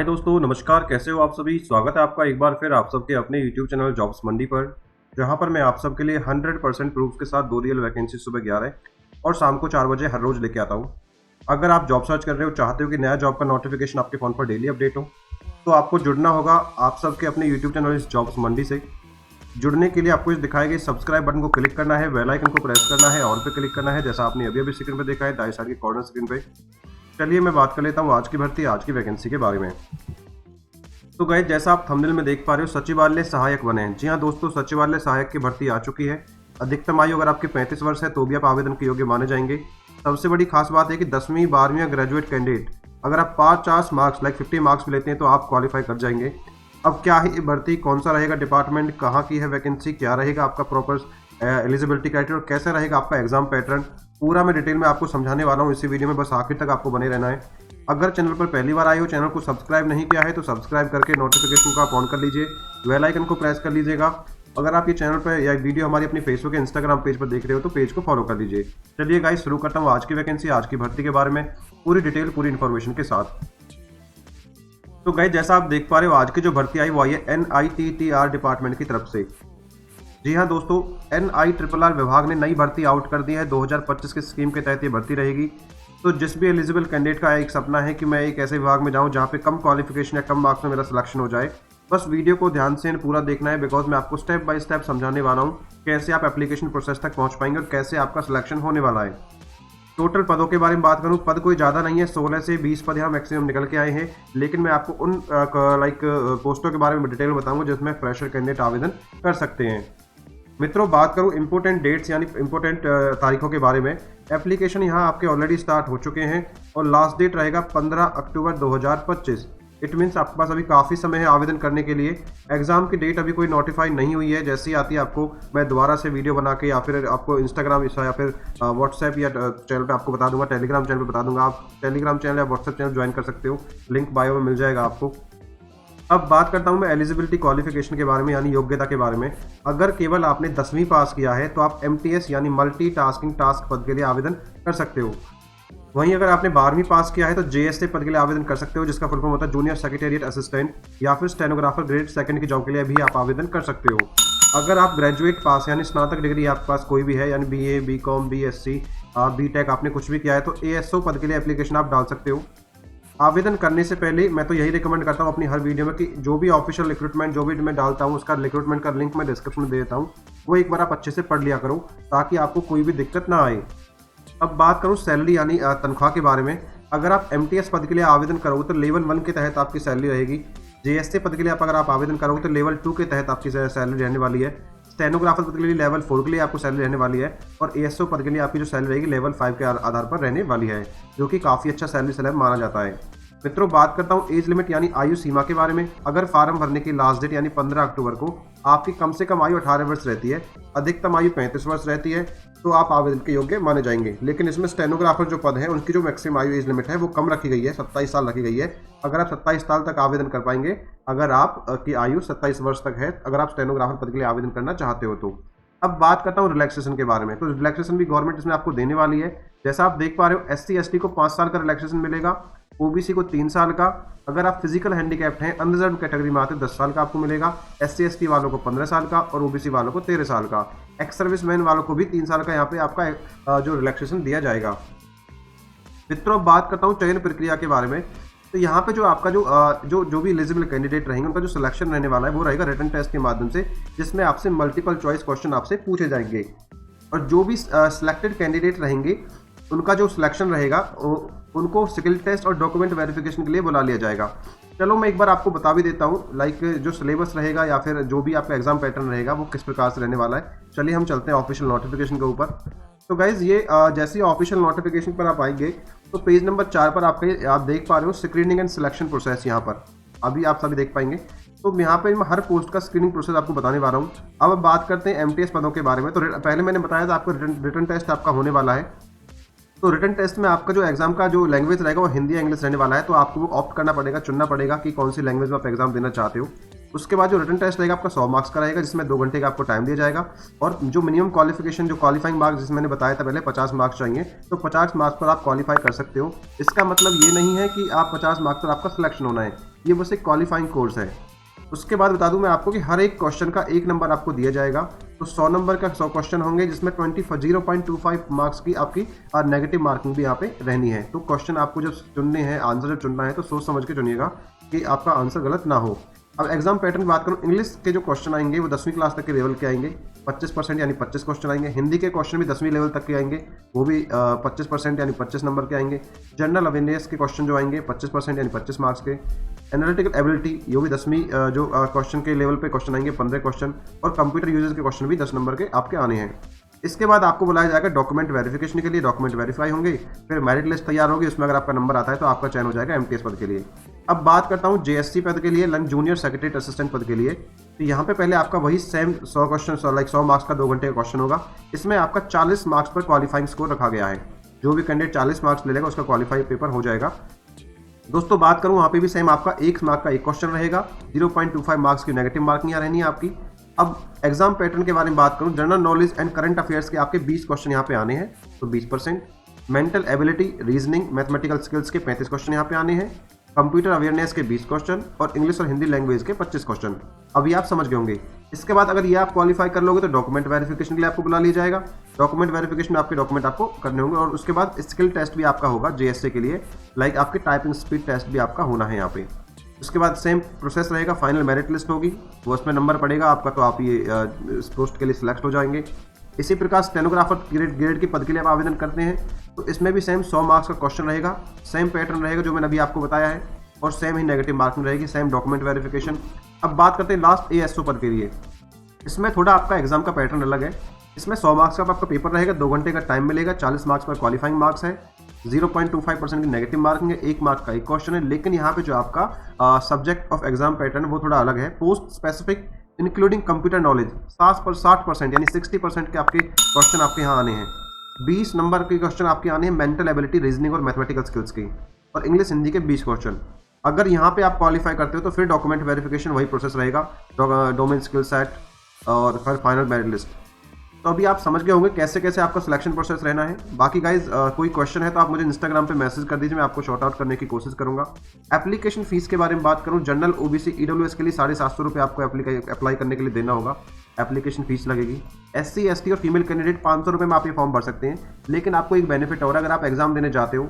हाय दोस्तों, नमस्कार। कैसे हो आप सभी। स्वागत है आपका एक बार फिर आप सबके अपने यूट्यूब चैनल जॉब्स मंडी पर, जहां पर मैं आप सबके लिए 100% प्रूफ के साथ 2 रियल वैकेंसी सुबह 11 और शाम को 4 बजे हर रोज लेके आता हूं। अगर आप जॉब सर्च कर रहे हो, चाहते हो कि नया जॉब का नोटिफिकेशन आपके फ़ोन पर डेली अपडेट हो, तो आपको जुड़ना होगा आप सबके अपने यूट्यूब चैनल इस जॉब्स मंडी से। जुड़ने के लिए आपको इस दिखाए गए सब्सक्राइब बटन को क्लिक करना है, बेल आइकन को प्रेस करना है, ऑल पे क्लिक करना है, जैसा आपने अभी स्क्रीन पर देखा है दाएं साइड के कॉर्नर स्क्रीन पे। चलिए मैं बात कर लेता हूँ आज की भर्ती, आज की वैकेंसी के बारे में। तो गाइस, जैसा आप थंबनेल में देख पा रहे हो, सचिवालय सहायक बने हैं। जी हाँ दोस्तों, सचिवालय सहायक की भर्ती आ चुकी है। अधिकतम आयु अगर आपकी 35 वर्ष है तो भी आप आवेदन के योग्य माने जाएंगे। सबसे बड़ी खास बात है कि 10वीं 12वीं या ग्रेजुएट कैंडिडेट अगर आप 50 मार्क्स 50 मार्क्स भी लेते हैं तो आप क्वालिफाई कर जाएंगे। अब क्या है ये भर्ती, कौन सा रहेगा डिपार्टमेंट, कहाँ की है वैकेंसी, क्या रहेगा आपका प्रॉपर एलिजिबिलिटी क्राइटेरिया और कैसे रहेगा आपका एग्जाम पैटर्न, पूरा मैं डिटेल में आपको समझाने वाला हूँ इसी वीडियो में। बस आखिर तक आपको बने रहना है। अगर चैनल पर पहली बार आए हो, चैनल को सब्सक्राइब नहीं किया है तो सब्सक्राइब करके नोटिफिकेशन को आप ऑन कर लीजिए, बेल आइकन को प्रेस कर लीजिएगा। अगर आप ये चैनल पर या वीडियो हमारी अपनी फेसबुक या इंस्टाग्राम पेज पर देख रहे हो तो पेज को फॉलो कर लीजिए। चलिए गाइस, शुरू करता हूँ आज की वैकेंसी, आज की भर्ती के बारे में पूरी डिटेल, पूरी इन्फॉर्मेशन के साथ। तो गाइस, जैसा आप देख पा रहे हो, आज की जो भर्ती आई वो आई है NITTR डिपार्टमेंट की तरफ से। जी हाँ दोस्तों, NIRRR विभाग ने नई भर्ती आउट कर दी है। 2025 के स्कीम के तहत ये भर्ती रहेगी। तो जिस भी एलिजिबल कैंडिडेट का एक सपना है कि मैं एक ऐसे विभाग में जाऊं जहां पे कम क्वालिफिकेशन या कम मार्क्स में मेरा सिलेक्शन हो जाए, बस वीडियो को ध्यान से पूरा देखना है, बिकॉज मैं आपको स्टेप बाय स्टेप समझाने वाला हूं कैसे आप एप्लीकेशन प्रोसेस तक पहुंच पाएंगे और कैसे आपका सिलेक्शन होने वाला है। टोटल पदों के बारे में बात करूं, पद कोई ज़्यादा नहीं है, 16 से 20 पद यहाँ मैक्सिमम निकल के आए हैं। लेकिन मैं आपको उन पोस्टों के बारे में डिटेल बताऊंगा जिसमें फ्रेशर कैंडिडेट आवेदन कर सकते हैं। मित्रों, बात करूं इंपॉर्टेंट डेट्स यानी इंपॉर्टेंट तारीखों के बारे में, एप्लीकेशन यहां आपके ऑलरेडी स्टार्ट हो चुके हैं और लास्ट डेट रहेगा 15 अक्टूबर 2025। इट मीन्स आपके पास अभी काफ़ी समय है आवेदन करने के लिए। एग्जाम की डेट अभी कोई नोटिफाई नहीं हुई है। जैसी आती है आपको मैं दोबारा से वीडियो बना के या फिर आपको इंस्टाग्राम या फिर व्हाट्सएप या चैनल पे आपको बता दूंगा, टेलीग्राम चैनल पे बता दूंगा। आप टेलीग्राम चैनल या व्हाट्सएप चैनल ज्वाइन कर सकते हो, लिंक बायो में मिल जाएगा आपको। अब बात करता हूं मैं एलिजिबिलिटी क्वालिफिकेशन के बारे में यानी योग्यता के बारे में। अगर केवल आपने 10वीं पास किया है तो आप MTS यानी मल्टी टास्किंग टास्क पद के लिए आवेदन कर सकते हो। वहीं अगर आपने 12वीं पास किया है तो JSA पद के लिए आवेदन कर सकते हो, जिसका फुल फॉर्म होता है जूनियर सेक्रेटेरिएट असिस्टेंट, या फिर स्टेनोग्राफर ग्रेड 2 की जॉब के लिए भी आप आवेदन कर सकते हो। अगर आप ग्रेजुएट पास यानी स्नातक डिग्री आपके पास कोई भी है, यानी BA BCom BSc BTech आपने कुछ भी किया है, तो ASO पद के लिए एप्लीकेशन आप डाल सकते हो। आवेदन करने से पहले मैं तो यही रिकमेंड करता हूँ अपनी हर वीडियो में कि जो भी ऑफिशियल रिक्रूटमेंट जो भी मैं डालता हूँ उसका रिक्रूटमेंट का लिंक मैं डिस्क्रिप्शन में दे देता हूँ, वो एक बार आप अच्छे से पढ़ लिया करो ताकि आपको कोई भी दिक्कत ना आए। अब बात करूँ सैलरी यानी तनख्वाह के बारे में। अगर आप MTS पद के लिए आवेदन करोगे तो लेवल 1 के तहत आपकी सैलरी रहेगी। JSA पद के लिए अगर आप आवेदन करोगे तो लेवल 2 के तहत आपकी सैलरी रहने वाली है। स्टेनोग्राफर पद के लिए लेवल 4 के लिए आपको सैलरी रहने वाली है और ASO पद के लिए आपकी जो सैलरी रहेगी लेवल 5 के आधार पर रहने वाली है, जो कि काफ़ी अच्छा सैलरी स्लैब माना जाता है। मित्रों, बात करता हूं एज लिमिट यानी आयु सीमा के बारे में। अगर फार्म भरने की लास्ट डेट यानी 15 अक्टूबर को आपकी कम से कम आयु 18 वर्ष रहती है, अधिकतम आयु 35 वर्ष रहती है, तो आप आवेदन के योग्य माने जाएंगे। लेकिन इसमें स्टेनोग्राफर जो पद है उनकी जो मैक्सिमम आयु एज लिमिट है वो कम रखी गई है, 27 साल रखी गई है। अगर आप 27 साल तक आवेदन कर पाएंगे, अगर आप की आयु 27 वर्ष तक है, अगर आप स्टेनोग्राफर पद के लिए आवेदन करना चाहते हो तो। अब बात करता हूँ रिलैक्सेशन के बारे में। तो रिलैक्सेशन भी गवर्नमेंट इसमें आपको देने वाली है। जैसा आप देख पा रहे हो, SC ST को 5 साल का रिलैक्सेशन मिलेगा, OBC को 3 साल का। अगर आप फिजिकल हैंडीकैप्ड हैं, अनरिजर्व कैटेगरी में आते हैं, 10 साल का आपको मिलेगा। SC ST वालों को 15 साल का और OBC वालों को 13 साल का। एक्स सर्विस मैन वालों को भी 3 साल का यहाँ पे आपका जो रिलैक्सेशन दिया जाएगा। मित्रों, बात करता हूँ चयन प्रक्रिया के बारे में। तो यहाँ पे जो आपका जो भी एलिजिबल कैंडिडेट रहेंगे उनका जो सिलेक्शन रहने वाला है वो रहेगा रिटन टेस्ट के माध्यम से, जिसमें आपसे मल्टीपल चॉइस क्वेश्चन आपसे पूछे जाएंगे। और जो भी सिलेक्टेड कैंडिडेट रहेंगे उनका जो सिलेक्शन रहेगा उनको स्किल टेस्ट और डॉक्यूमेंट वेरिफिकेशन के लिए बुला लिया जाएगा। चलो मैं एक बार आपको बता भी देता हूँ जो सिलेबस रहेगा या फिर जो भी आपका एग्जाम पैटर्न रहेगा वो किस प्रकार से रहने वाला है। चलिए हम चलते हैं ऑफिशियल नोटिफिकेशन के ऊपर। तो गाइज, ये जैसे ऑफिशियल नोटिफिकेशन पर आप आएंगे तो पेज नंबर 4 पर आप देख पा रहे हो स्क्रीनिंग एंड सिलेक्शन प्रोसेस। यहाँ पर अभी आप सभी देख पाएंगे। तो यहाँ पे मैं हर पोस्ट का स्क्रीनिंग प्रोसेस आपको बताने वाला हूँ। अब बात करते हैं MTS पदों के बारे में। तो पहले मैंने बताया था आपको रिटन टेस्ट आपका होने वाला है। तो रिटन टेस्ट में आपका जो एग्जाम का जो लैंग्वेज रहेगा वो हिंदी या इंग्लिश रहने वाला है। तो आपको वो ऑप्ट करना पड़ेगा, चुनना पड़ेगा कि कौन सी लैंग्वेज में आप एग्जाम देना चाहते हो। उसके बाद जो रिटन टेस्ट रहेगा आपका 100 मार्क्स का रहेगा, जिसमें 2 घंटे का आपको टाइम दिया जाएगा। और जो मिनिमम क्वालिफिकेशन जो क्वालिफाइंग मार्क्स जिसमें मैंने बताया था पहले 50 मार्क्स चाहिए, तो 50 मार्क्स पर आप क्वालिफाई कर सकते हो। इसका मतलब ये नहीं है कि आप 50 मार्क्स पर आपका सिलेक्शन होना है। ये बस एक क्वालिफाइंग कोर्स है। उसके बाद बता दूं मैं आपको कि हर एक क्वेश्चन का 1 नंबर आपको दिया जाएगा। तो 100 नंबर का 100 क्वेश्चन होंगे, जिसमें 0.25 मार्क्स की आपकी नेगेटिव मार्किंग भी यहाँ पे रहनी है। तो क्वेश्चन आपको जब चुनने हैं, आंसर जब चुनना है, तो सोच समझ के चुनिएगा कि आपका आंसर गलत ना हो। अब एग्जाम पैटर्न की बात करूँ, इंग्लिश के जो क्वेश्चन आएंगे वो 10वीं क्लास तक के लेवल के आएंगे, 25% यानी 25 क्वेश्चन आएंगे। हिंदी के क्वेश्चन भी 10वीं लेवल तक के आएंगे, वो भी 25% यानी 25 नंबर के आएंगे। जनरल अवेयरनेस के क्वेश्चन जो आएंगे 25% यानी 25 मार्क्स के। एनालिटिकल एबिलिटी ये भी 10वीं जो क्वेश्चन के लेवल पे क्वेश्चन आएंगे 15 क्वेश्चन, और कंप्यूटर यूजेस के क्वेश्चन भी 10 नंबर के आपके आने हैं। इसके बाद आपको बुलाया जाएगा डॉक्यूमेंट वेरिफिकेशन के लिए, डॉक्यूमेंट वेरीफाई होंगे, फिर मेरिट लिस्ट तैयार होगी, उसमें अगर आपका नंबर आता है तो आपका चयन हो जाएगा एमटीएस पद के लिए। अब बात करता हूँ जेएससी पद के लिए, जूनियर सेक्रेटरी असिस्टेंट पद के लिए। तो यहाँ पे पहले आपका वही सेम 100 क्वेश्चन, लाइक 100 मार्क्स का 2 घंटे का क्वेश्चन होगा। इसमें आपका 40 मार्क्स पर क्वालिफाइंग स्कोर रखा गया है। जो भी कैंडिडेट 40 मार्क्स ले लेगा उसका क्वालिफाई पेपर हो जाएगा। दोस्तों बात करूँ, वहाँ पे भी सेम आपका 1 मार्क का 1 क्वेश्चन रहेगा, 0.25 मार्क्स की नेगेटिव मार्किंग यहाँ रहनी है आपकी। अब एग्जाम पैटर्न के बारे में बात करूँ, general knowledge and current affairs के आपके 20 क्वेश्चन यहाँ पे आने हैं, तो 20%। Mental ability, reasoning, mathematical skills के 35 क्वेश्चन यहाँ पे आने हैं। कंप्यूटर अवेयरनेस के 20 क्वेश्चन और इंग्लिश और हिंदी लैंग्वेज के 25 क्वेश्चन। अभी आप समझ गए होंगे। इसके बाद अगर ये आप क्वालिफाई कर लोगे तो डॉक्यूमेंट वेरिफिकेशन के लिए आपको बुला लिया जाएगा। डॉक्यूमेंट वेरिफिकेशन में आपके डॉक्यूमेंट आपको करने होंगे, और उसके बाद स्किल टेस्ट भी आपका होगा जेएससी के लिए, लाइक आपके टाइपिंग स्पीड टेस्ट भी आपका होना है यहाँ पे। उसके बाद सेम प्रोसेस रहेगा, फाइनल मेरिट लिस्ट होगी, वो उसमें नंबर पड़ेगा आपका, तो आप ये इस पोस्ट के लिए सिलेक्ट हो जाएंगे। इसी प्रकार स्टेनोग्राफर ग्रेड के पद के लिए आप आवेदन करते हैं, तो इसमें भी सेम 100 मार्क्स का क्वेश्चन रहेगा, सेम पैटर्न रहेगा जो मैंने अभी आपको बताया है, और सेम ही नेगेटिव मार्किंग रहेगी, सेम डॉक्यूमेंट वेरिफिकेशन। अब बात करते हैं लास्ट एएसओ पद के लिए। इसमें थोड़ा आपका एग्जाम का पैटर्न अलग है। इसमें 100 मार्क्स का आपका पेपर रहेगा, 2 घंटे का टाइम मिलेगा, 40 मार्क्स पर क्वालिफाइंग मार्क्स है, 0.25% की नेगेटिव मार्किंग है, 1 मार्क का 1 क्वेश्चन है। लेकिन यहाँ पे जो आपका सब्जेक्ट ऑफ एग्जाम पैटर्न वो थोड़ा अलग है। Post specific including computer knowledge 60% यानी 60% के आपके क्वेश्चन आपके यहाँ आने हैं। 20 नंबर के क्वेश्चन आपके आने हैं मेंटल एबिलिटी, रीजनिंग और मैथमेटिकल स्किल्स की, और इंग्लिश हिंदी के 20 क्वेश्चन। अगर यहाँ पे आप क्वालिफाई करते हो तो फिर डॉक्यूमेंट वेरिफिकेशन वही प्रोसेस रहेगा, डोमेन स्किल सेट और फिर फाइनल मेरिट लिस्ट। तो अभी आप समझ गए होंगे कैसे कैसे आपका सिलेक्शन प्रोसेस रहना है। बाकी गाइज कोई क्वेश्चन है तो आप मुझे इंस्टाग्राम पे मैसेज कर दीजिए, मैं आपको शॉर्ट आउट करने की कोशिश करूंगा। एप्लीकेशन फीस के बारे में बात करूं, जनरल ओबीसी ईडब्ल्यूएस के लिए 750 रुपये आपको अप्लाई करने के लिए देना होगा, एप्लीकेशन फीस लगेगी। SC ST और फीमेल कैंडिडेट 500 रुपये में आप ये फॉर्म भर सकते हैं। लेकिन आपको एक बेनिफिट और, अगर आप एग्जाम देने जाते हो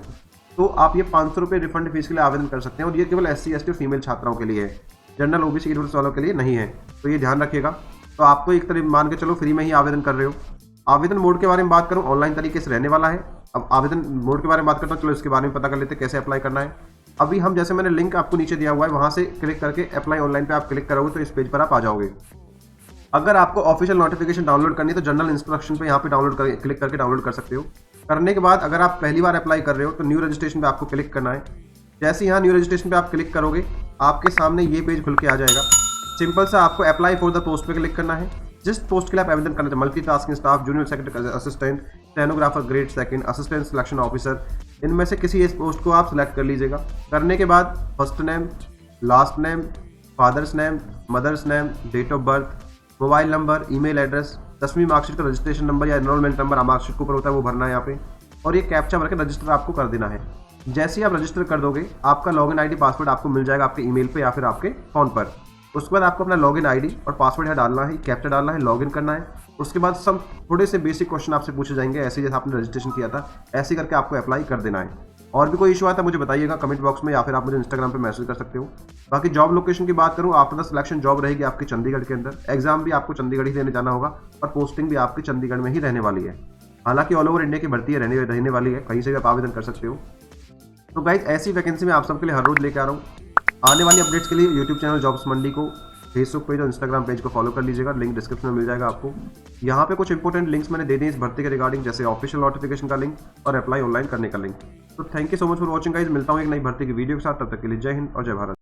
तो आप ये 500 रुपये रिफंड फीस के लिए आवेदन कर सकते हैं, और ये केवल SC ST और फीमेल छात्राओं के लिए है, जनरल ओबीसी ईडब्ल्यूएस वालों के लिए नहीं है। तो ये ध्यान रखिएगा। तो आपको एक तरह मान के चलो फ्री में ही आवेदन कर रहे हो। आवेदन मोड के बारे में बात करूं, ऑनलाइन तरीके से रहने वाला है। अब आवेदन मोड के बारे में बात करता हूं, चलो इसके बारे में पता कर लेते हैं कैसे अप्लाई करना है। अभी हम जैसे मैंने लिंक आपको नीचे दिया हुआ है, वहां से क्लिक करके अप्लाई ऑनलाइन पे आप क्लिक करोगे तो इस पेज पर आप आ जाओगे। अगर आपको ऑफिशियल नोटिफिकेशन डाउनलोड करनी है तो जनरल इंस्ट्रक्शन पे यहाँ पे क्लिक करके डाउनलोड कर सकते हो। करने के बाद अगर आप पहली बार अप्लाई कर रहे हो तो न्यू रजिस्ट्रेशन पे आपको क्लिक करना है। जैसे यहाँ न्यू रजिस्ट्रेशन पे आप क्लिक करोगे आपके सामने ये पेज खुल के आ जाएगा। सिंपल सा आपको अप्लाई फॉर द पोस्ट पे क्लिक करना है। जिस पोस्ट के लिए आप आवेदन करना चाहते हैं, multitasking staff, junior secretary assistant, stenographer grade 2, assistant selection officer, इनमें से किसी एक पोस्ट को आप सिलेक्ट कर लीजिएगा। करने के बाद first name, last name, father's name, mother's name, date of birth, mobile number, email address, 10वीं मार्कशीट का रजिस्ट्रेशन नंबर या एनरोलमेंट नंबर मार्कशीट के ऊपर होता है वो भरना है यहाँ पे, और ये कैप्चा भर के रजिस्टर आपको कर देना है। जैसे ही आप रजिस्टर कर दोगे आपका लॉगिन आईडी पासवर्ड आपको मिल जाएगा आपके ईमेल पे या फिर आपके फ़ोन पर। उसके बाद आपको अपना लॉगिन आईडी और पासवर्ड यहाँ डालना है, कैप्चा डालना है, लॉगिन करना है। उसके बाद सब थोड़े से बेसिक क्वेश्चन आपसे पूछे जाएंगे, ऐसे जैसे आपने रजिस्ट्रेशन किया था ऐसे करके आपको अप्लाई कर देना है। और भी कोई इशू आता है मुझे बताइएगा कमेंट बॉक्स में, या फिर आप मुझे इंस्टाग्राम पे मैसेज कर सकते हो। बाकी जॉब लोकेशन की बात करूँ, आफ्टर द सिलेक्शन जॉब रहेगी आपकी चंडीगढ़ के अंदर। एग्जाम भी आपको चंडीगढ़ ही देने जाना होगा और पोस्टिंग भी आपकी चंडीगढ़ में ही रहने वाली है। हालांकि ऑल ओवर इंडिया की भर्ती रहने वाली है, कहीं से भी आप आवेदन कर सकते हो। तो गाइज ऐसी वैकेंसी मैं आप सबके लिए हर रोज लेके आ रहा हूँ। आने वाली अपडेट्स के लिए यूट्यूब चैनल जॉब्स मंडी को, फेसबुक पेज और इंस्टाग्राम पेज को फॉलो कर लीजिएगा, लिंक डिस्क्रिप्शन में मिल जाएगा आपको। यहाँ पे कुछ इंपॉर्टेंट लिंक्स मैंने दे दिए इस भर्ती के रिगार्डिंग, जैसे ऑफिशियल नोटिफिकेशन का लिंक और अप्लाई ऑनलाइन करने का लिंक। तो thank you so much for watching guys. मिलता हूँ एक नई भर्ती की वीडियो के साथ, तब तक के लिए जय हिंद और जय भारत।